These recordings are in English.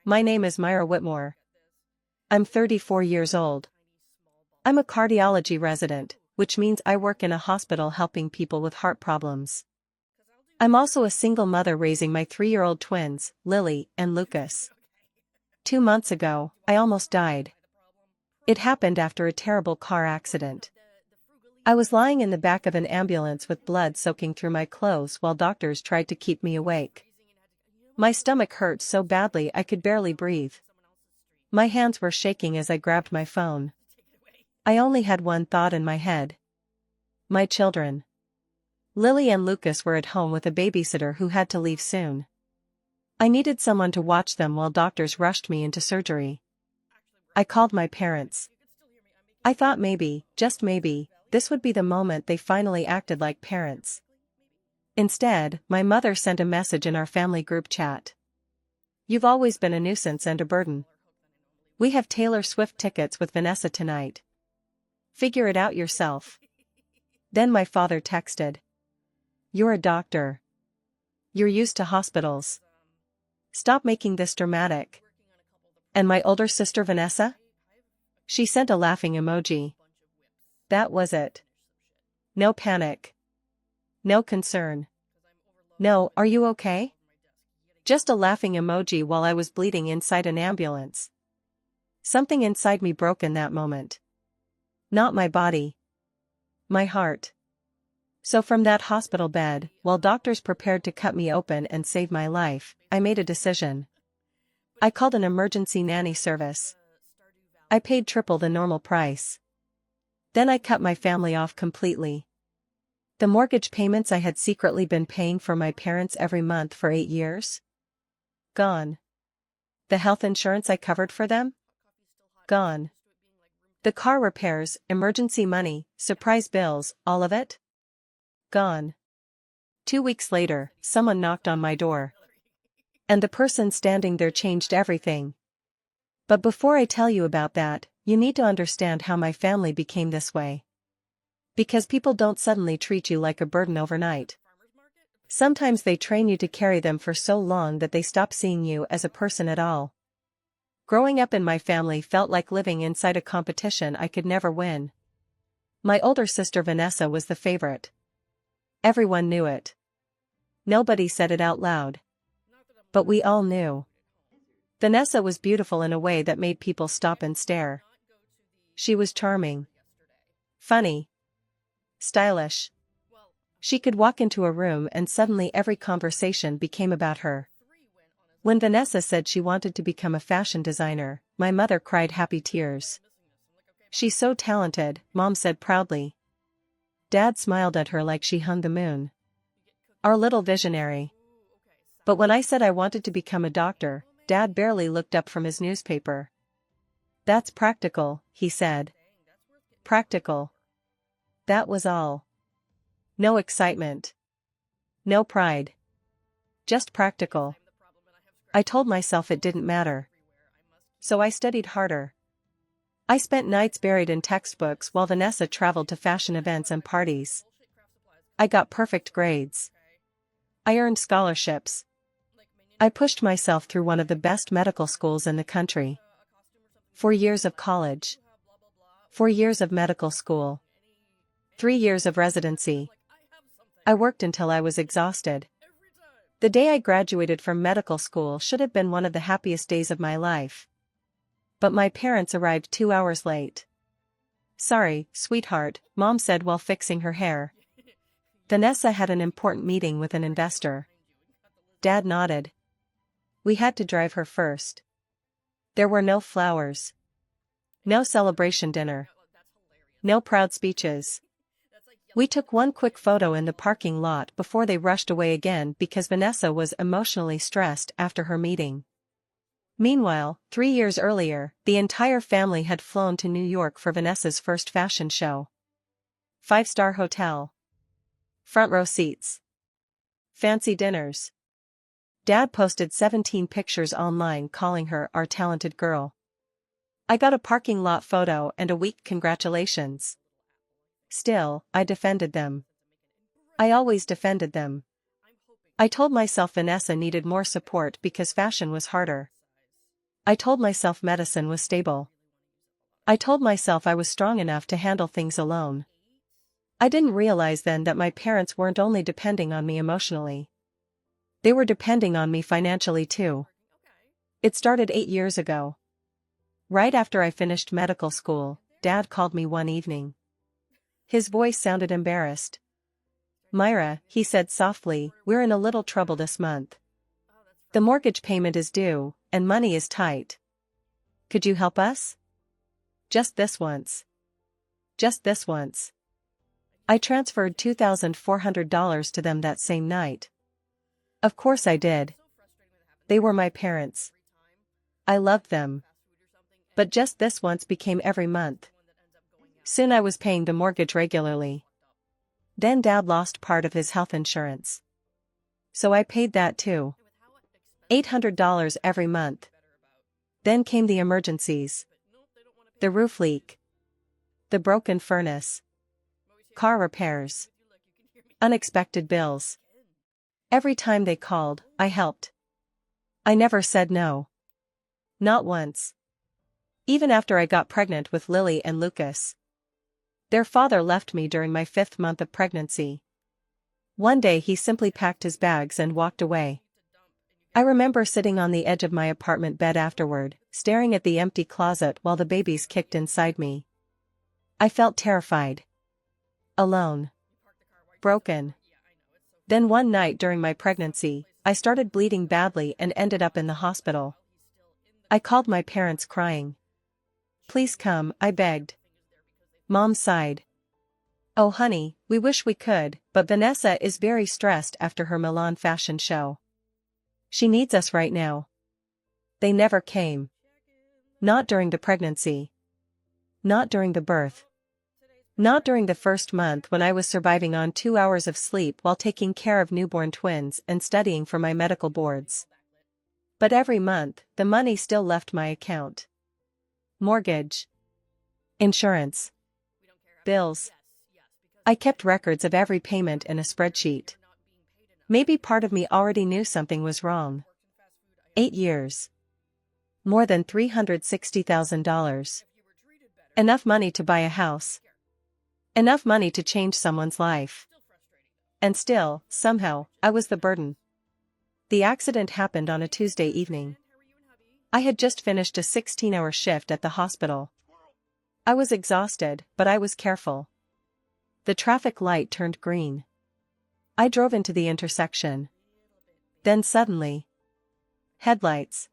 My name is Myra Whitmore. I'm 34 years old. I'm a cardiology resident, which means I work in a hospital helping people with heart problems. I'm also a single mother raising my 3-year-old twins, Lily and Lucas. 2 months ago, I almost died. It happened after a terrible car accident. I was lying in the back of an ambulance with blood soaking through my clothes while doctors tried to keep me awake. My stomach hurt so badly I could barely breathe. My hands were shaking as I grabbed my phone. I only had one thought in my head. My children. Lily and Lucas were at home with a babysitter who had to leave soon. I needed someone to watch them while doctors rushed me into surgery. I called my parents. I thought maybe, just maybe, this would be the moment they finally acted like parents. Instead, my mother sent a message in our family group chat. "You've always been a nuisance and a burden. We have Taylor Swift tickets with Vanessa tonight. Figure it out yourself." Then my father texted. "You're a doctor. You're used to hospitals. Stop making this dramatic." And my older sister Vanessa? She sent a laughing emoji. That was it. No panic. No concern. No, "Are you okay?" Just a laughing emoji while I was bleeding inside an ambulance. Something inside me broke in that moment. Not my body. My heart. So from that hospital bed, while doctors prepared to cut me open and save my life, I made a decision. I called an emergency nanny service. I paid triple the normal price. Then I cut my family off completely. The mortgage payments I had secretly been paying for my parents every month for 8 years? Gone. The health insurance I covered for them? Gone. The car repairs, emergency money, surprise bills, all of it? Gone. 2 weeks later, someone knocked on my door. And the person standing there changed everything. But before I tell you about that, you need to understand how my family became this way. Because people don't suddenly treat you like a burden overnight. Sometimes they train you to carry them for so long that they stop seeing you as a person at all. Growing up in my family felt like living inside a competition I could never win. My older sister Vanessa was the favorite. Everyone knew it. Nobody said it out loud. But we all knew. Vanessa was beautiful in a way that made people stop and stare. She was charming. Funny. Stylish. She could walk into a room and suddenly every conversation became about her. When Vanessa said she wanted to become a fashion designer, my mother cried happy tears. "She's so talented," Mom said proudly. Dad smiled at her like she hung the moon. Our little visionary. But when I said I wanted to become a doctor, Dad barely looked up from his newspaper. "That's practical," he said. Practical. That was all. No excitement. No pride. Just practical. I told myself it didn't matter. So I studied harder. I spent nights buried in textbooks while Vanessa traveled to fashion events and parties. I got perfect grades. I earned scholarships. I pushed myself through one of the best medical schools in the country. 4 years of college. 4 years of medical school. 3 years of residency. I worked until I was exhausted. The day I graduated from medical school should have been one of the happiest days of my life. But my parents arrived 2 hours late. "Sorry, sweetheart," Mom said while fixing her hair. "Vanessa had an important meeting with an investor." Dad nodded. We had to drive her first. There were no flowers. No celebration dinner. No proud speeches. We took one quick photo in the parking lot before they rushed away again because Vanessa was emotionally stressed after her meeting. Meanwhile, 3 years earlier, the entire family had flown to New York for Vanessa's first fashion show. 5-star hotel. Front row seats. Fancy dinners. Dad posted 17 pictures online calling her our talented girl. I got a parking lot photo and a weak congratulations. Still, I defended them. I always defended them. I told myself Vanessa needed more support because fashion was harder. I told myself medicine was stable. I told myself I was strong enough to handle things alone. I didn't realize then that my parents weren't only depending on me emotionally. They were depending on me financially too. It started 8 years ago. Right after I finished medical school, Dad called me one evening. His voice sounded embarrassed. "Myra," he said softly, "we're in a little trouble this month. The mortgage payment is due, and money is tight. Could you help us? Just this once. Just this once." I transferred $2,400 to them that same night. Of course I did. They were my parents. I loved them. But just this once became every month. Soon I was paying the mortgage regularly. Then Dad lost part of his health insurance. So I paid that too. $800 every month. Then came the emergencies. The roof leak. The broken furnace. Car repairs. Unexpected bills. Every time they called, I helped. I never said no. Not once. Even after I got pregnant with Lily and Lucas. Their father left me during my 5th month of pregnancy. One day he simply packed his bags and walked away. I remember sitting on the edge of my apartment bed afterward, staring at the empty closet while the babies kicked inside me. I felt terrified. Alone. Broken. Then one night during my pregnancy, I started bleeding badly and ended up in the hospital. I called my parents crying. "Please come," I begged. Mom sighed. "Oh honey, we wish we could, but Vanessa is very stressed after her Milan fashion show. She needs us right now." They never came. Not during the pregnancy. Not during the birth. Not during the first month when I was surviving on 2 hours of sleep while taking care of newborn twins and studying for my medical boards. But every month, the money still left my account. Mortgage. Insurance. Bills. I kept records of every payment in a spreadsheet. Maybe part of me already knew something was wrong. 8 years. More than $360,000. Enough money to buy a house. Enough money to change someone's life. And still, somehow, I was the burden. The accident happened on a Tuesday evening. I had just finished a 16-hour shift at the hospital. I was exhausted, but I was careful. The traffic light turned green. I drove into the intersection. Then suddenly. Headlights.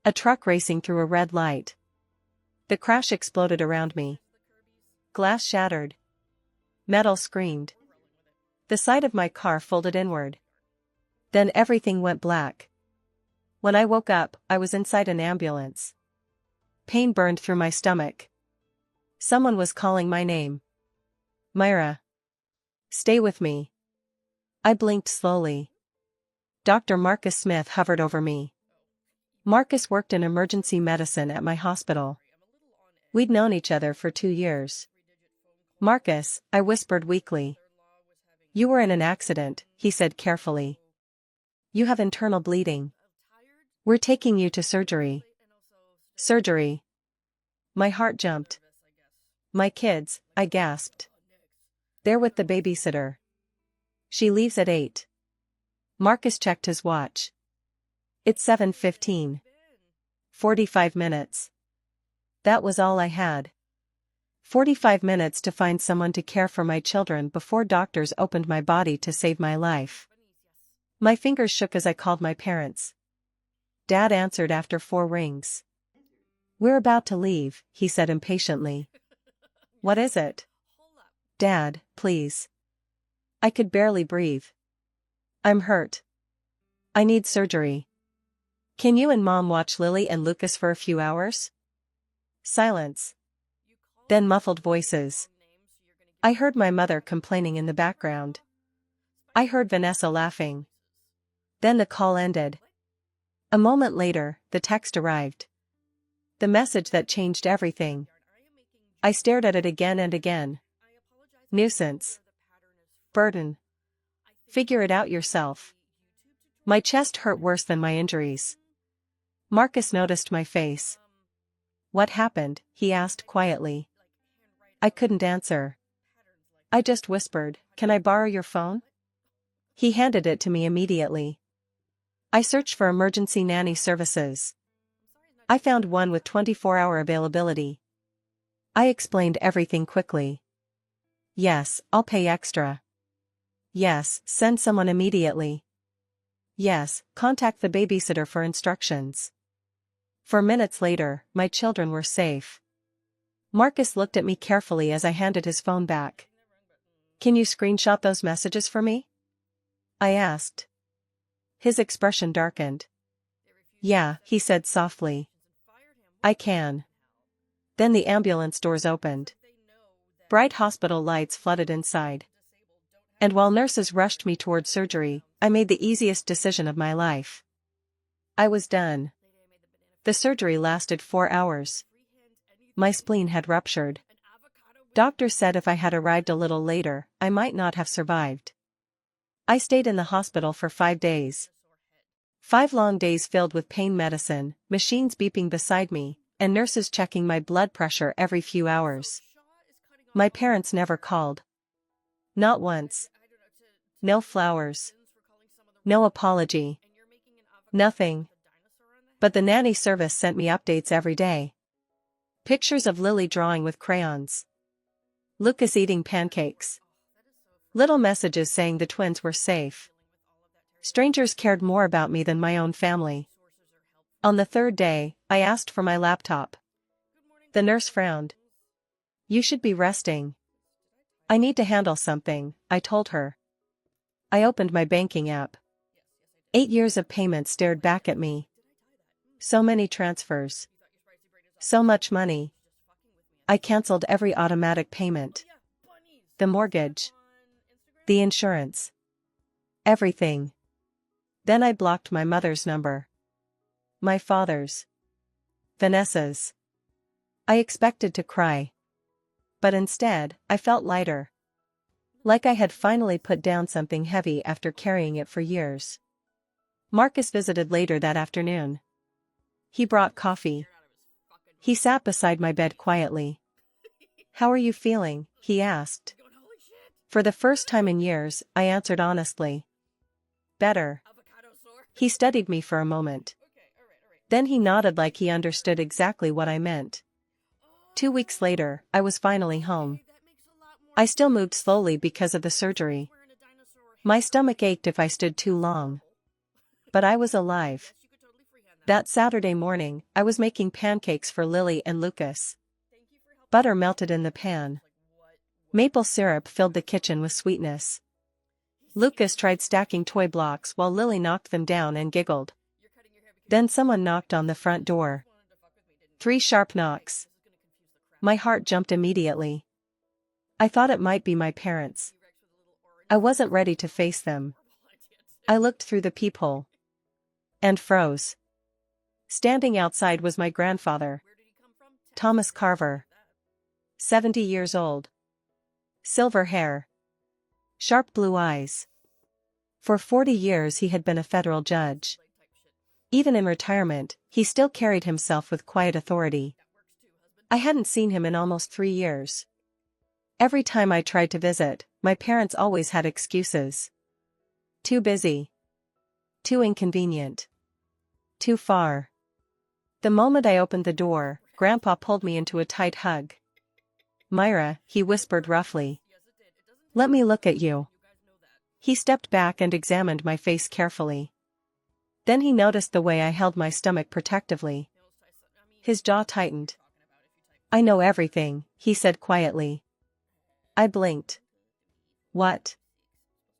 A truck racing through a red light. The crash exploded around me. Glass shattered. Metal screamed. The side of my car folded inward. Then everything went black. When I woke up, I was inside an ambulance. Pain burned through my stomach. Someone was calling my name. "Myra. Stay with me." I blinked slowly. Dr. Marcus Smith hovered over me. Marcus worked in emergency medicine at my hospital. We'd known each other for 2 years. "Marcus," I whispered weakly. "You were in an accident," he said carefully. "You have internal bleeding. We're taking you to surgery." Surgery. My heart jumped. "My kids," I gasped. "They're with the babysitter. She leaves at 8. Marcus checked his watch. "It's 7:15. 45 minutes. That was all I had. 45 minutes to find someone to care for my children before doctors opened my body to save my life. My fingers shook as I called my parents. Dad answered after 4 rings. "We're about to leave," he said impatiently. "What is it?" "Dad, please." I could barely breathe. "I'm hurt. I need surgery. Can you and Mom watch Lily and Lucas for a few hours?" Silence. Then muffled voices. I heard my mother complaining in the background. I heard Vanessa laughing. Then the call ended. A moment later, the text arrived. The message that changed everything. I stared at it again and again. Nuisance. Burden. Figure it out yourself. My chest hurt worse than my injuries. Marcus noticed my face. What happened? He asked quietly. I couldn't answer. I just whispered, can I borrow your phone? He handed it to me immediately. I searched for emergency nanny services. I found one with 24-hour availability. I explained everything quickly. Yes, I'll pay extra. Yes, send someone immediately. Yes, contact the babysitter for instructions. 4 minutes later, my children were safe. Marcus looked at me carefully as I handed his phone back. Can you screenshot those messages for me? I asked. His expression darkened. Yeah, he said softly. I can. Then the ambulance doors opened. Bright hospital lights flooded inside. And while nurses rushed me toward surgery, I made the easiest decision of my life. I was done. The surgery lasted 4 hours. My spleen had ruptured. Doctors said if I had arrived a little later, I might not have survived. I stayed in the hospital for 5 days. 5 long days filled with pain medicine, machines beeping beside me, and nurses checking my blood pressure every few hours. My parents never called. Not once. No flowers. No apology. Nothing. But the nanny service sent me updates every day. Pictures of Lily drawing with crayons. Lucas eating pancakes. Little messages saying the twins were safe. Strangers cared more about me than my own family. On the 3rd day, I asked for my laptop. The nurse frowned. You should be resting. I need to handle something, I told her. I opened my banking app. 8 years of payments stared back at me. So many transfers. So much money. I canceled every automatic payment. The mortgage. The insurance. Everything. Then I blocked my mother's number. My father's. Vanessa's. I expected to cry. But instead, I felt lighter. Like I had finally put down something heavy after carrying it for years. Marcus visited later that afternoon. He brought coffee. He sat beside my bed quietly. How are you feeling? He asked. For the first time in years, I answered honestly. Better. He studied me for a moment. Then he nodded like he understood exactly what I meant. 2 weeks later, I was finally home. I still moved slowly because of the surgery. My stomach ached if I stood too long. But I was alive. That Saturday morning, I was making pancakes for Lily and Lucas. Butter melted in the pan. Maple syrup filled the kitchen with sweetness. Lucas tried stacking toy blocks while Lily knocked them down and giggled. Then someone knocked on the front door. 3 sharp knocks. My heart jumped immediately. I thought it might be my parents. I wasn't ready to face them. I looked through the peephole. And froze. Standing outside was my grandfather. Thomas Carver. 70 years old. Silver hair. Sharp blue eyes. For 40 years he had been a federal judge. Even in retirement, he still carried himself with quiet authority. I hadn't seen him in almost 3 years. Every time I tried to visit, my parents always had excuses. Too busy. Too inconvenient. Too far. The moment I opened the door, Grandpa pulled me into a tight hug. Myra, he whispered roughly. Let me look at you. He stepped back and examined my face carefully. Then he noticed the way I held my stomach protectively. His jaw tightened. I know everything, he said quietly. I blinked. What?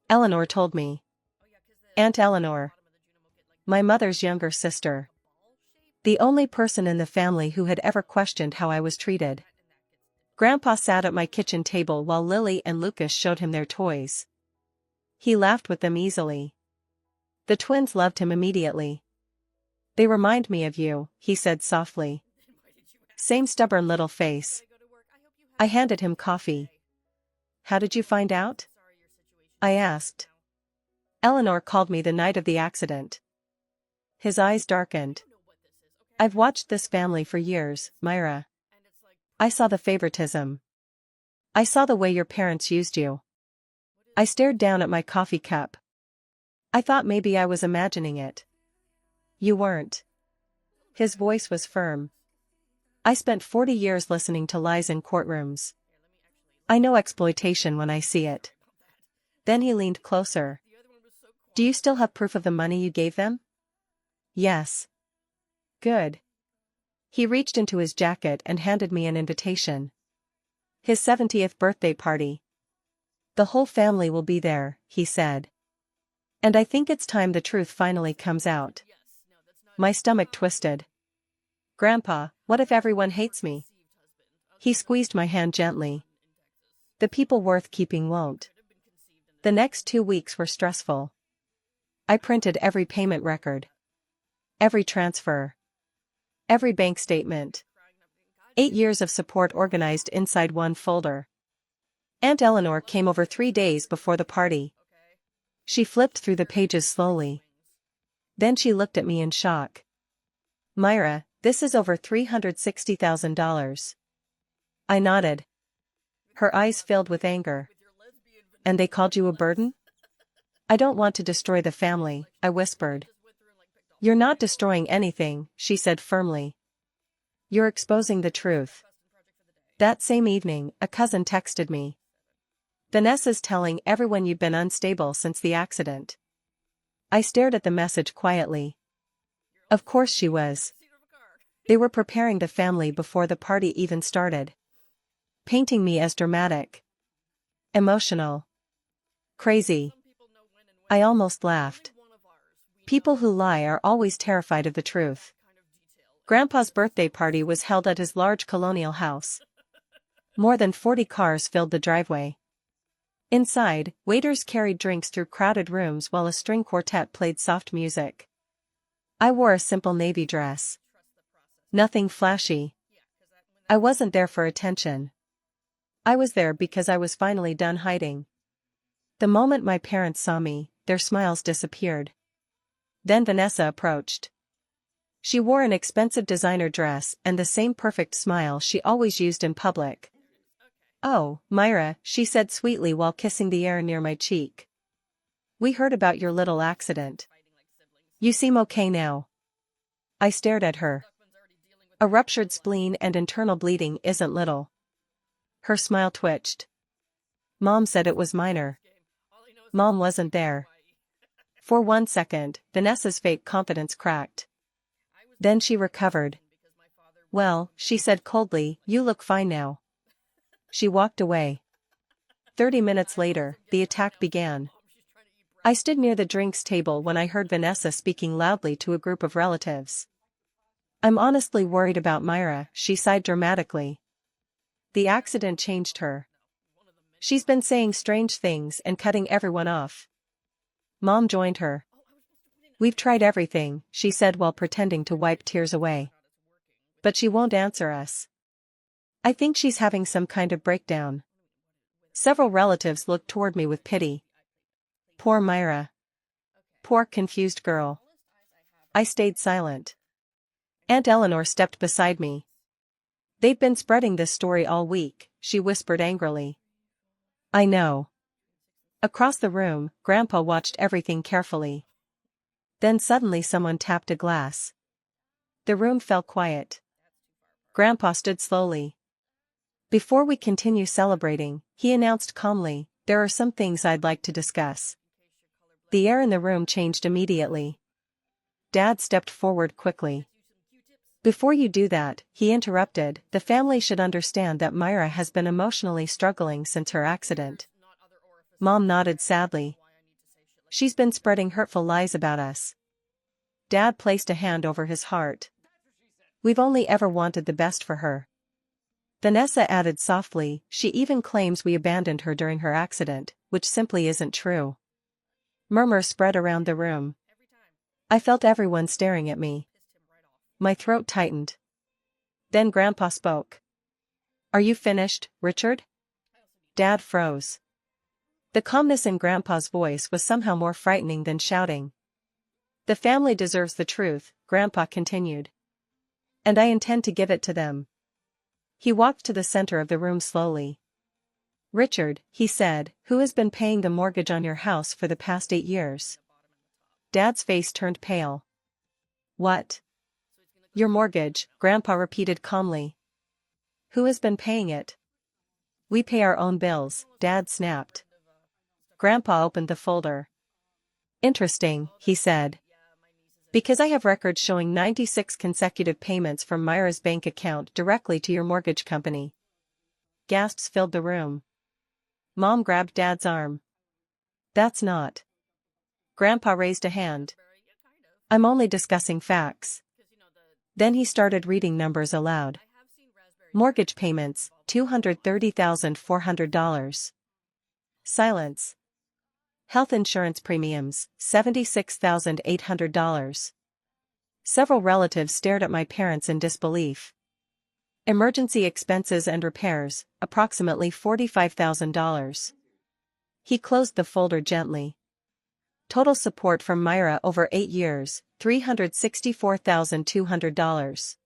Eleanor told me. Aunt Eleanor. My mother's younger sister. The only person in the family who had ever questioned how I was treated. Grandpa sat at my kitchen table while Lily and Lucas showed him their toys. He laughed with them easily. The twins loved him immediately. They remind me of you, he said softly. Same stubborn little face. I handed him coffee. How did you find out? I asked. Eleanor called me the night of the accident. His eyes darkened. I've watched this family for years, Myra. I saw the favoritism. I saw the way your parents used you. I stared down at my coffee cup. I thought maybe I was imagining it. You weren't. His voice was firm. I spent 40 years listening to lies in courtrooms. I know exploitation when I see it. Then he leaned closer. Do you still have proof of the money you gave them? Yes. Good. He reached into his jacket and handed me an invitation. His 70th birthday party. The whole family will be there, he said. And I think it's time the truth finally comes out. My stomach twisted. Grandpa, what if everyone hates me? He squeezed my hand gently. The people worth keeping won't. The next 2 weeks were stressful. I printed every payment record. Every transfer. Every bank statement. 8 years of support organized inside one folder. Aunt Eleanor came over 3 days before the party. She flipped through the pages slowly. Then she looked at me in shock. Myra, this is over $360,000. I nodded. Her eyes filled with anger. And they called you a burden? I don't want to destroy the family, I whispered. You're not destroying anything, she said firmly. You're exposing the truth. That same evening, a cousin texted me. Vanessa's telling everyone you've been unstable since the accident. I stared at the message quietly. Of course she was. They were preparing the family before the party even started. Painting me as dramatic. Emotional. Crazy. I almost laughed. People who lie are always terrified of the truth. Grandpa's birthday party was held at his large colonial house. More than 40 cars filled the driveway. Inside, waiters carried drinks through crowded rooms while a string quartet played soft music. I wore a simple navy dress. Nothing flashy. I wasn't there for attention. I was there because I was finally done hiding. The moment my parents saw me, their smiles disappeared. Then Vanessa approached. She wore an expensive designer dress and the same perfect smile she always used in public. Oh, Myra, she said sweetly while kissing the air near my cheek. We heard about your little accident. You seem okay now. I stared at her. A ruptured spleen and internal bleeding isn't little. Her smile twitched. Mom said it was minor. Mom wasn't there. For 1 second, Vanessa's fake confidence cracked. Then she recovered. Well, she said coldly, you look fine now. She walked away. 30 minutes later, the attack began. I stood near the drinks table when I heard Vanessa speaking loudly to a group of relatives. I'm honestly worried about Myra, she sighed dramatically. The accident changed her. She's been saying strange things and cutting everyone off. Mom joined her. We've tried everything, she said while pretending to wipe tears away. But she won't answer us. I think she's having some kind of breakdown. Several relatives looked toward me with pity. Poor Myra. Poor confused girl. I stayed silent. Aunt Eleanor stepped beside me. They've been spreading this story all week, she whispered angrily. I know. Across the room, Grandpa watched everything carefully. Then suddenly someone tapped a glass. The room fell quiet. Grandpa stood slowly. Before we continue celebrating, he announced calmly, there are some things I'd like to discuss. The air in the room changed immediately. Dad stepped forward quickly. Before you do that, he interrupted, the family should understand that Myra has been emotionally struggling since her accident. Mom nodded sadly. She's been spreading hurtful lies about us. Dad placed a hand over his heart. We've only ever wanted the best for her. Vanessa added softly, she even claims we abandoned her during her accident, which simply isn't true. Murmurs spread around the room. I felt everyone staring at me. My throat tightened. Then Grandpa spoke. Are you finished, Richard? Dad froze. The calmness in Grandpa's voice was somehow more frightening than shouting. The family deserves the truth, Grandpa continued. And I intend to give it to them. He walked to the center of the room slowly. Richard, he said, who has been paying the mortgage on your house for the past 8 years? Dad's face turned pale. What? Your mortgage, Grandpa repeated calmly. Who has been paying it? We pay our own bills, Dad snapped. Grandpa opened the folder. Interesting, he said. Because I have records showing 96 consecutive payments from Myra's bank account directly to your mortgage company. Gasps filled the room. Mom grabbed Dad's arm. That's not. Grandpa raised a hand. I'm only discussing facts. Then he started reading numbers aloud. Mortgage payments, $230,400. Silence. Health insurance premiums, $76,800. Several relatives stared at my parents in disbelief. Emergency expenses and repairs, approximately $45,000. He closed the folder gently. Total support from Myra over 8 years, $364,200.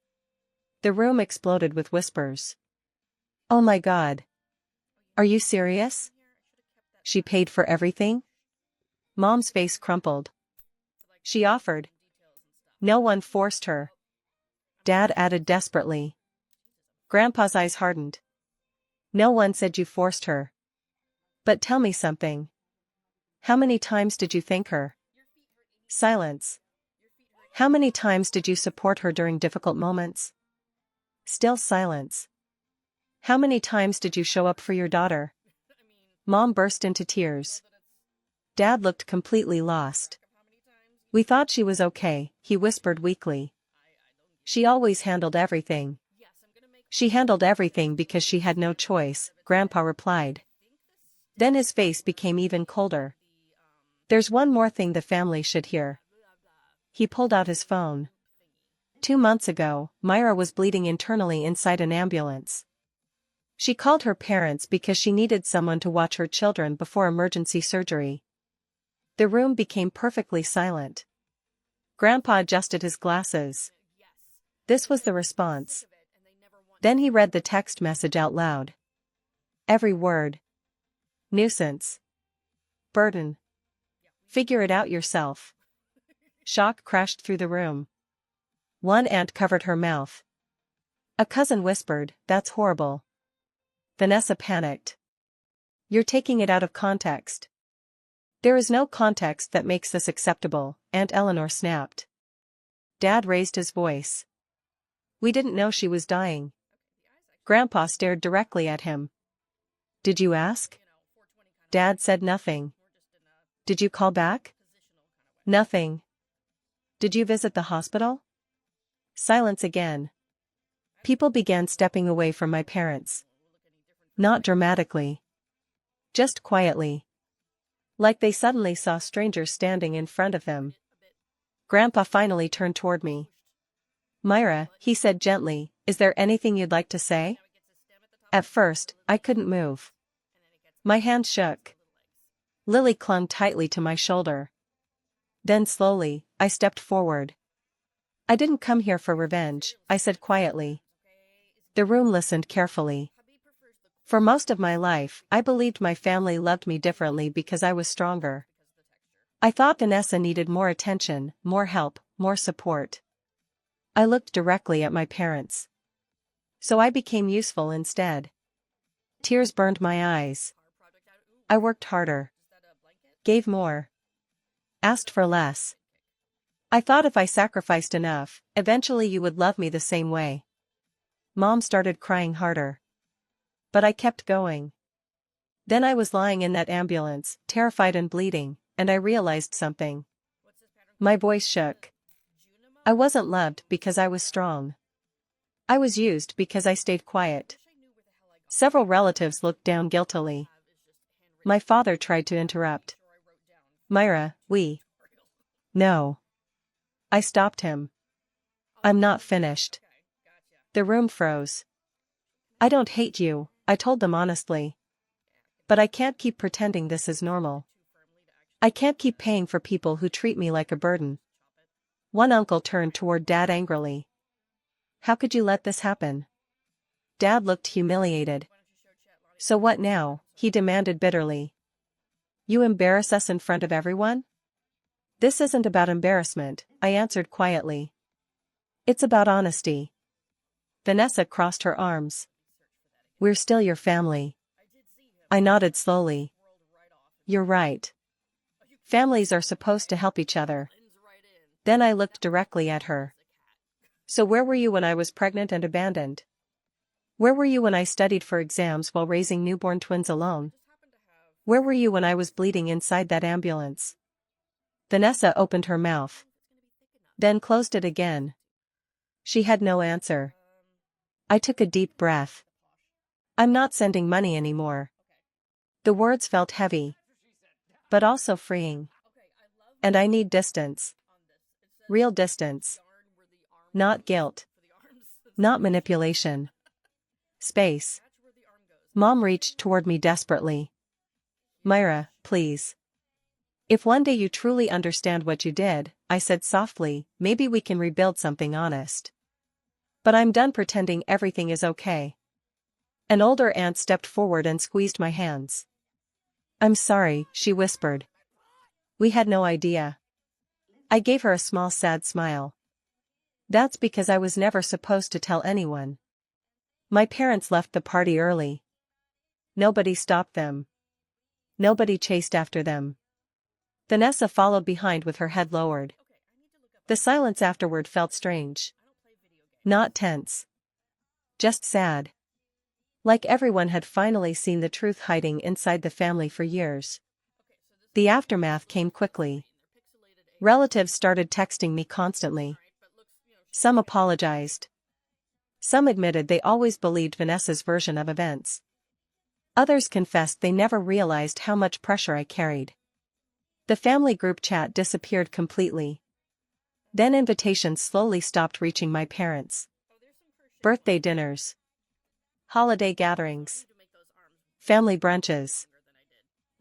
The room exploded with whispers. Oh my God. Are you serious? She paid for everything? Mom's face crumpled. She offered. No one forced her. Dad added desperately. Grandpa's eyes hardened. No one said you forced her. But tell me something. How many times did you thank her? Silence. How many times did you support her during difficult moments? Still silence. How many times did you show up for your daughter? Mom burst into tears. Dad looked completely lost. We thought she was okay, he whispered weakly. She always handled everything. She handled everything because she had no choice, Grandpa replied. Then his face became even colder. There's one more thing the family should hear. He pulled out his phone. 2 months ago, Myra was bleeding internally inside an ambulance. She called her parents because she needed someone to watch her children before emergency surgery. The room became perfectly silent. Grandpa adjusted his glasses. This was the response. Then he read the text message out loud. Every word. Nuisance. Burden. Figure it out yourself. Shock crashed through the room. One aunt covered her mouth. A cousin whispered, "That's horrible." Vanessa panicked. You're taking it out of context. There is no context that makes this acceptable, Aunt Eleanor snapped. Dad raised his voice. We didn't know she was dying. Grandpa stared directly at him. Did you ask? Dad said nothing. Did you call back? Nothing. Did you visit the hospital? Silence again. People began stepping away from my parents. Not dramatically. Just quietly. Like they suddenly saw strangers standing in front of them. Grandpa finally turned toward me. Myra, he said gently, is there anything you'd like to say? At first, I couldn't move. My hand shook. Lily clung tightly to my shoulder. Then slowly, I stepped forward. I didn't come here for revenge, I said quietly. The room listened carefully. For most of my life, I believed my family loved me differently because I was stronger. I thought Vanessa needed more attention, more help, more support. I looked directly at my parents. So I became useful instead. Tears burned my eyes. I worked harder. Gave more. Asked for less. I thought if I sacrificed enough, eventually you would love me the same way. Mom started crying harder. But I kept going. Then I was lying in that ambulance, terrified and bleeding, and I realized something. My voice shook. I wasn't loved because I was strong. I was used because I stayed quiet. Several relatives looked down guiltily. My father tried to interrupt. Myra, No. I stopped him. I'm not finished. The room froze. I don't hate you, I told them honestly. But I can't keep pretending this is normal. I can't keep paying for people who treat me like a burden. One uncle turned toward Dad angrily. How could you let this happen? Dad looked humiliated. So what now? He demanded bitterly. You embarrass us in front of everyone? This isn't about embarrassment, I answered quietly. It's about honesty. Vanessa crossed her arms. We're still your family. I nodded slowly. You're right. Families are supposed to help each other. Then I looked directly at her. So where were you when I was pregnant and abandoned? Where were you when I studied for exams while raising newborn twins alone? Where were you when I was bleeding inside that ambulance? Vanessa opened her mouth. Then closed it again. She had no answer. I took a deep breath. I'm not sending money anymore. The words felt heavy. But also freeing. And I need distance. Real distance. Not guilt. Not manipulation. Space. Mom reached toward me desperately. Myra, please. If one day you truly understand what you did, I said softly, maybe we can rebuild something honest. But I'm done pretending everything is okay. An older aunt stepped forward and squeezed my hands. I'm sorry, she whispered. We had no idea. I gave her a small sad smile. That's because I was never supposed to tell anyone. My parents left the party early. Nobody stopped them. Nobody chased after them. Vanessa followed behind with her head lowered. The silence afterward felt strange. Not tense. Just sad. Like everyone had finally seen the truth hiding inside the family for years. The aftermath came quickly. Relatives started texting me constantly. Some apologized. Some admitted they always believed Vanessa's version of events. Others confessed they never realized how much pressure I carried. The family group chat disappeared completely. Then invitations slowly stopped reaching my parents. Birthday dinners. Holiday gatherings. Family brunches.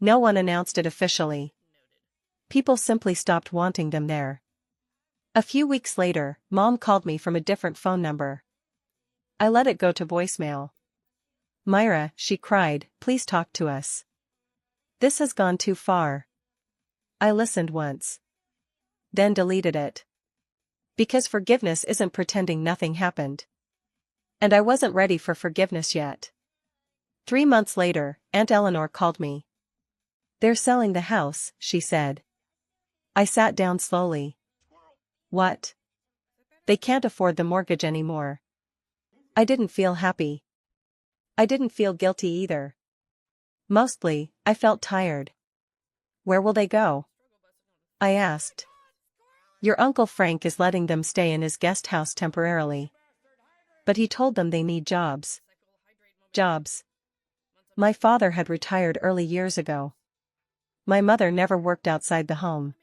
No one announced it officially. People simply stopped wanting them there. A few weeks later, Mom called me from a different phone number. I let it go to voicemail. Myra, she cried, please talk to us. This has gone too far. I listened once. Then deleted it. Because forgiveness isn't pretending nothing happened. And I wasn't ready for forgiveness yet. 3 months later, Aunt Eleanor called me. They're selling the house, she said. I sat down slowly. What? They can't afford the mortgage anymore. I didn't feel happy. I didn't feel guilty either. Mostly, I felt tired. Where will they go? I asked. Your Uncle Frank is letting them stay in his guest house temporarily. But he told them they need jobs. Jobs. My father had retired early years ago. My mother never worked outside the home.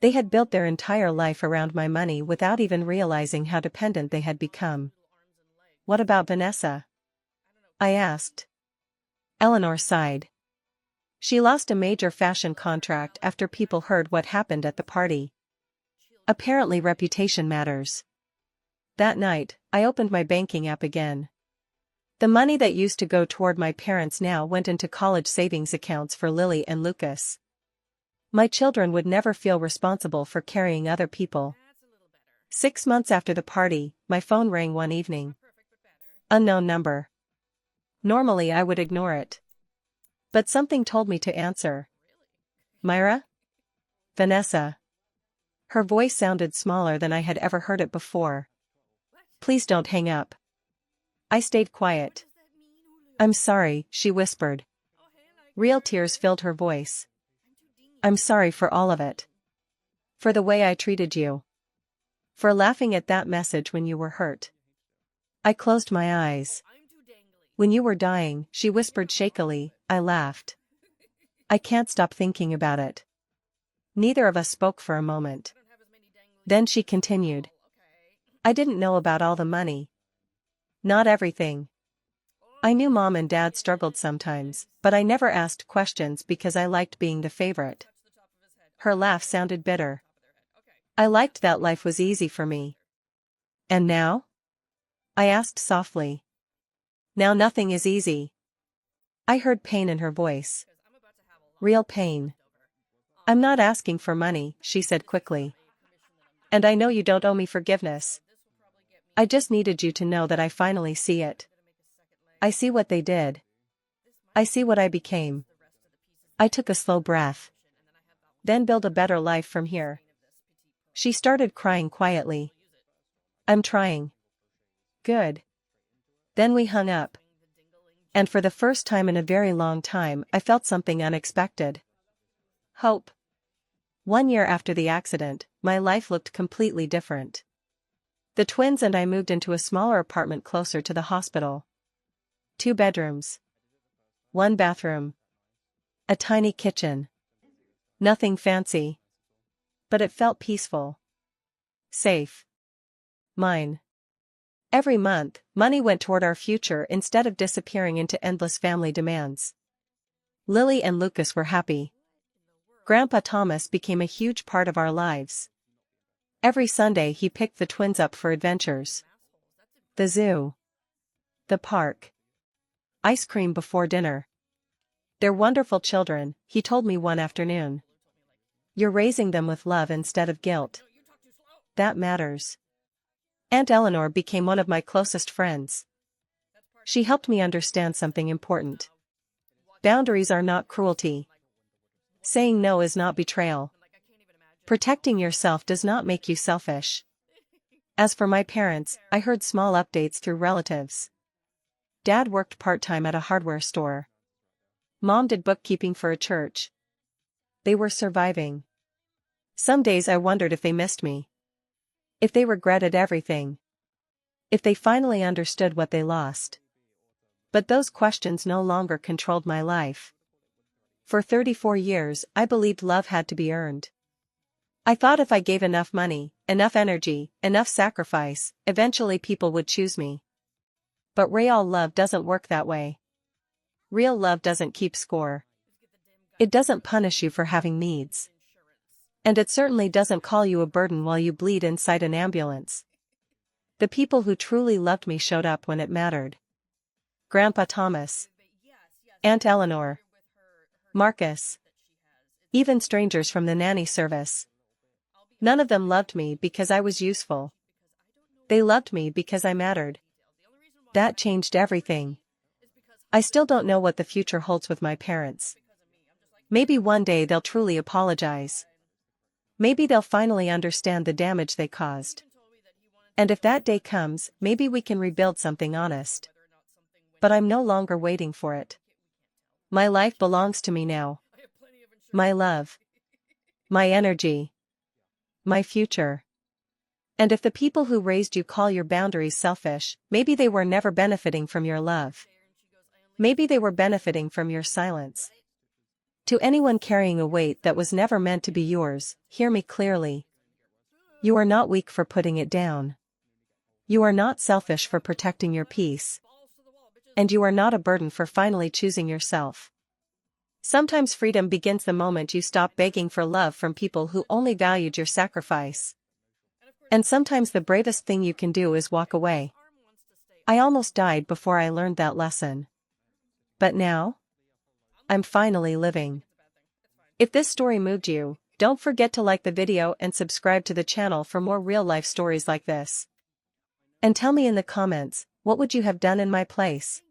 They had built their entire life around my money without even realizing how dependent they had become. What about Vanessa? I asked. Eleanor sighed. She lost a major fashion contract after people heard what happened at the party. Apparently reputation matters. That night, I opened my banking app again. The money that used to go toward my parents now went into college savings accounts for Lily and Lucas. My children would never feel responsible for carrying other people. 6 months after the party, my phone rang one evening. Unknown number. Normally I would ignore it. But something told me to answer. Myra? Vanessa. Her voice sounded smaller than I had ever heard it before. Please don't hang up. I stayed quiet. I'm sorry, she whispered. Real tears filled her voice. I'm sorry for all of it. For the way I treated you. For laughing at that message when you were hurt. I closed my eyes. When you were dying, she whispered shakily, I laughed. I can't stop thinking about it. Neither of us spoke for a moment. Then she continued. I didn't know about all the money. Not everything. I knew Mom and Dad struggled sometimes, but I never asked questions because I liked being the favorite. Her laugh sounded bitter. I liked that life was easy for me. And now? I asked softly. Now nothing is easy. I heard pain in her voice. Real pain. I'm not asking for money, she said quickly. And I know you don't owe me forgiveness. I just needed you to know that I finally see it. I see what they did. I see what I became. I took a slow breath. Then build a better life from here. She started crying quietly. I'm trying. Good. Then we hung up. And for the first time in a very long time, I felt something unexpected. Hope. 1 year after the accident, my life looked completely different. The twins and I moved into a smaller apartment closer to the hospital. 2 bedrooms. 1 bathroom. A tiny kitchen. Nothing fancy. But it felt peaceful. Safe. Mine. Every month, money went toward our future instead of disappearing into endless family demands. Lily and Lucas were happy. Grandpa Thomas became a huge part of our lives. Every Sunday he picked the twins up for adventures. The zoo. The park. Ice cream before dinner. They're wonderful children, he told me one afternoon. You're raising them with love instead of guilt. That matters. Aunt Eleanor became one of my closest friends. She helped me understand something important. Boundaries are not cruelty. Saying no is not betrayal. Protecting yourself does not make you selfish. As for my parents, I heard small updates through relatives. Dad worked part-time at a hardware store. Mom did bookkeeping for a church. They were surviving. Some days I wondered if they missed me. If they regretted everything. If they finally understood what they lost. But those questions no longer controlled my life. For 34 years, I believed love had to be earned. I thought if I gave enough money, enough energy, enough sacrifice, eventually people would choose me. But real love doesn't work that way. Real love doesn't keep score. It doesn't punish you for having needs. And it certainly doesn't call you a burden while you bleed inside an ambulance. The people who truly loved me showed up when it mattered. Grandpa Thomas. Aunt Eleanor. Marcus. Even strangers from the nanny service. None of them loved me because I was useful. They loved me because I mattered. That changed everything. I still don't know what the future holds with my parents. Maybe one day they'll truly apologize. Maybe they'll finally understand the damage they caused. And if that day comes, maybe we can rebuild something honest. But I'm no longer waiting for it. My life belongs to me now. My love. My energy. My future. And if the people who raised you call your boundaries selfish, maybe they were never benefiting from your love. Maybe they were benefiting from your silence. To anyone carrying a weight that was never meant to be yours, hear me clearly. You are not weak for putting it down. You are not selfish for protecting your peace. And you are not a burden for finally choosing yourself. Sometimes freedom begins the moment you stop begging for love from people who only valued your sacrifice. And sometimes the bravest thing you can do is walk away. I almost died before I learned that lesson. But now? I'm finally living. If this story moved you, don't forget to like the video and subscribe to the channel for more real-life stories like this. And tell me in the comments, what would you have done in my place?